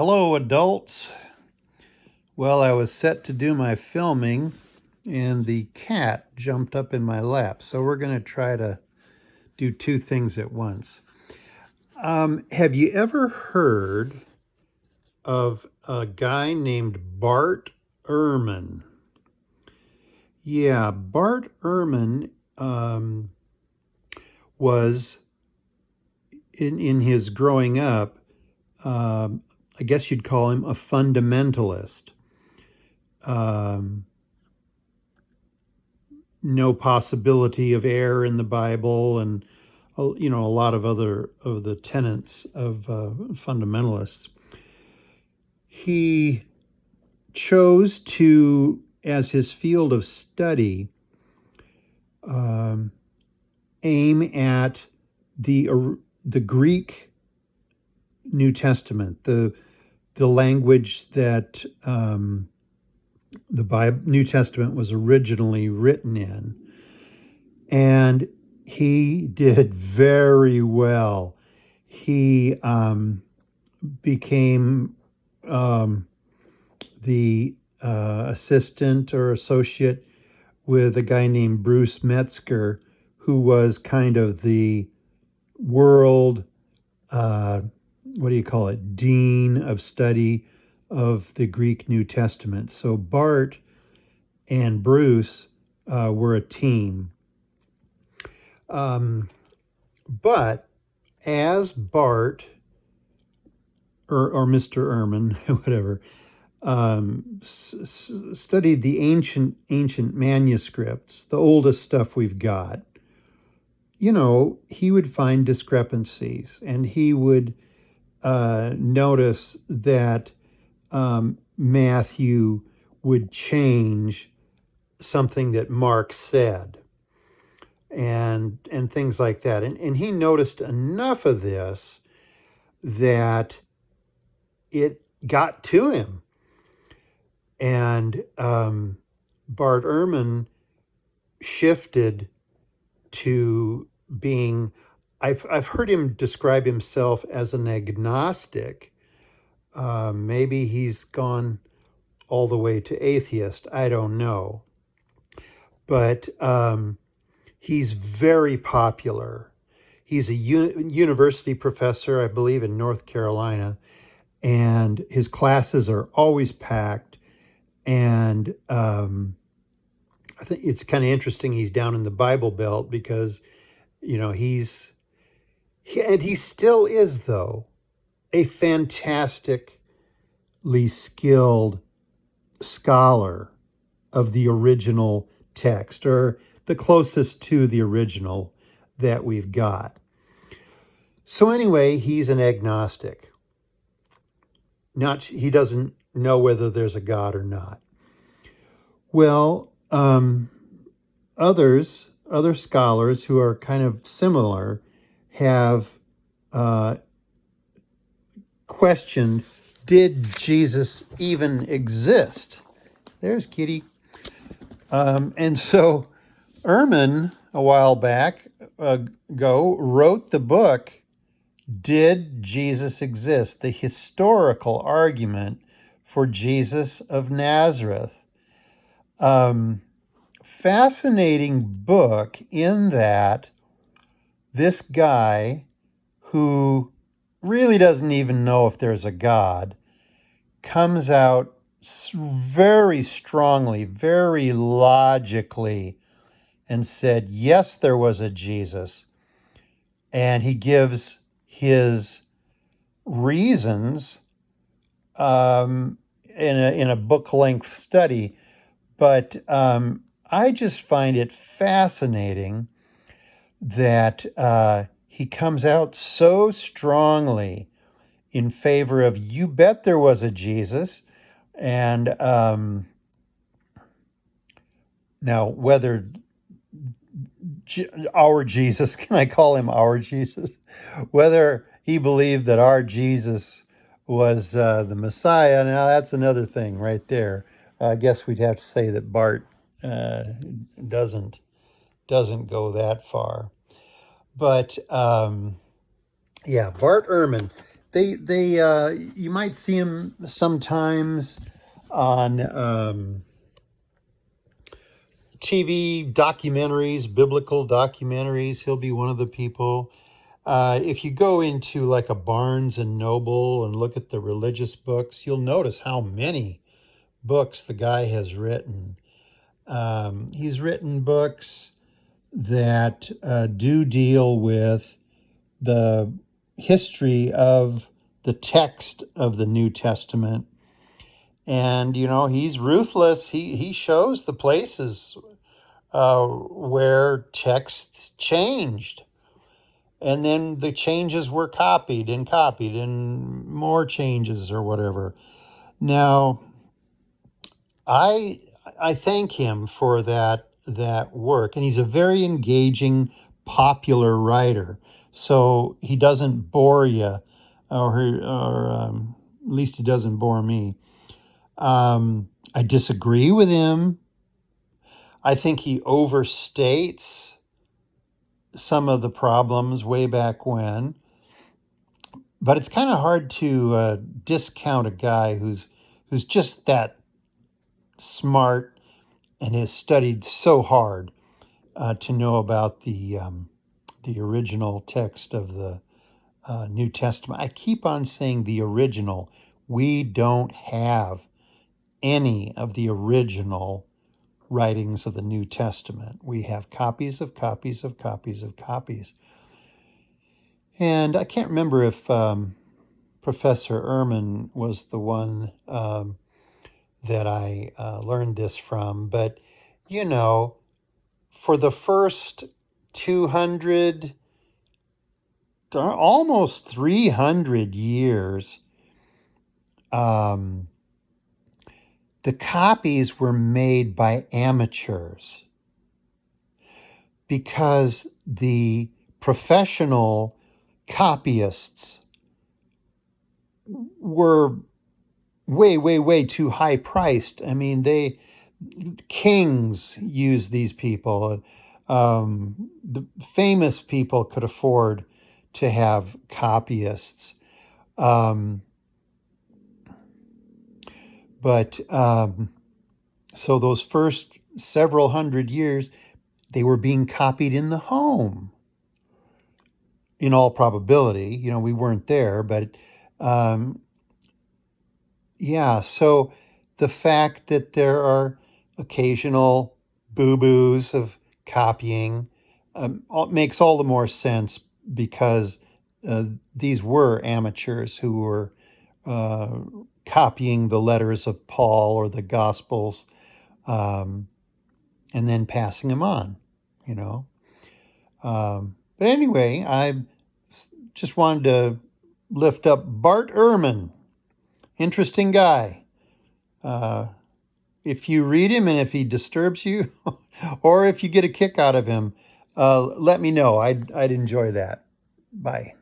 Hello, adults. Well, I was set to do my filming and the cat jumped up in my lap. So we're going to try to do two things at once. Have you ever heard of a guy named Bart Ehrman? Yeah, Bart Ehrman was, in his growing up, I guess you'd call him a fundamentalist. No possibility of error in the Bible, and a lot of other of the tenets of fundamentalists. He chose to, as his field of study, aim at the Greek New Testament, the language that the New Testament was originally written in. And he did very well. He became the assistant or associate with a guy named Bruce Metzger, who was kind of the world, dean of study of the Greek New Testament. So Bart and Bruce were a team. But as Bart, or Mr. Ehrman, whatever, studied the ancient manuscripts, the oldest stuff we've got, he would find discrepancies, and he would notice that Matthew would change something that Mark said, and things like that. And he noticed enough of this that it got to him. And Bart Ehrman shifted to being, I've heard him describe himself as an agnostic. Maybe he's gone all the way to atheist. I don't know. But he's very popular. He's a university professor, I believe, in North Carolina, and his classes are always packed. And I think it's kind of interesting he's down in the Bible Belt because, he still is, though, a fantastically skilled scholar of the original text, or the closest to the original that we've got. So anyway, he's an agnostic. He doesn't know whether there's a God or not. Well, other scholars who are kind of similar have questioned, did Jesus even exist? There's Kitty. And so Ehrman, a while back ago, wrote the book, Did Jesus Exist? The Historical Argument for Jesus of Nazareth. Fascinating book in that this guy, who really doesn't even know if there's a God, comes out very strongly, very logically, and said, yes, there was a Jesus. And he gives his reasons in a book-length study. But I just find it fascinating that he comes out so strongly in favor of, you bet there was a Jesus. And now, whether our Jesus, can I call him our Jesus? Whether he believed that our Jesus was the Messiah, now that's another thing right there. I guess we'd have to say that Bart doesn't go that far. But Bart Ehrman, You might see him sometimes on TV documentaries, biblical documentaries. He'll be one of the people. If you go into like a Barnes and Noble and look at the religious books, you'll notice how many books the guy has written. He's written books that do deal with the history of the text of the New Testament. And, he's ruthless. He shows the places where texts changed. And then the changes were copied and more changes or whatever. Now, I thank him for that work, and he's a very engaging, popular writer. So he doesn't bore you, or at least he doesn't bore me. I disagree with him. I think he overstates some of the problems way back when. But it's kind of hard to discount a guy who's just that smart and has studied so hard to know about the original text of the New Testament. I keep on saying the original. We don't have any of the original writings of the New Testament. We have copies of copies of copies of copies. And I can't remember if Professor Ehrman was the one that I learned this from, but for the first 200, almost 300 years, the copies were made by amateurs because the professional copyists were way, way, way too high priced. I mean, kings used these people. The famous people could afford to have copyists. But so those first several hundred years, they were being copied in the home. In all probability, we weren't there, but yeah. So the fact that there are occasional boo-boos of copying makes all the more sense because these were amateurs who were copying the letters of Paul or the Gospels and then passing them on, But anyway, I just wanted to lift up Bart Ehrman. Interesting guy. If you read him and if he disturbs you or if you get a kick out of him, let me know. I'd enjoy that. Bye.